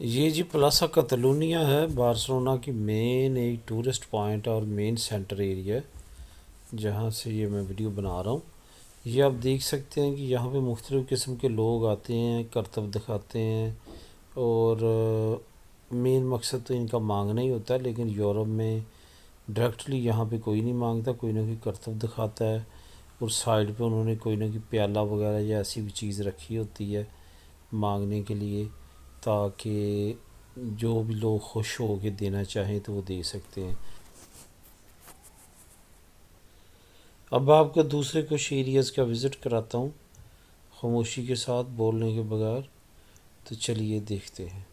ये जी प्लासा कतलूनिया है, बार्सिलोना की मेन एक टूरिस्ट पॉइंट और मेन सेंटर एरिया है, जहाँ से ये मैं वीडियो बना रहा हूँ। ये आप देख सकते हैं कि यहाँ पे मुख्तलिफ़ किस्म के लोग आते हैं, करतब दिखाते हैं, और मेन मकसद तो इनका मांगना ही होता है। लेकिन यूरोप में डायरेक्टली यहाँ पे कोई नहीं मांगता, कोई ना कोई करतब दिखाता है, और साइड पे उन्होंने कोई ना कोई प्याला वगैरह या ऐसी भी चीज़ रखी होती है मांगने के लिए, ताकि जो भी लोग खुश हो के देना चाहें तो वो दे सकते हैं। अब आपको दूसरे कुछ एरियाज़ का विज़िट कराता हूँ, खामोशी के साथ, बोलने के बगैर। तो चलिए देखते हैं।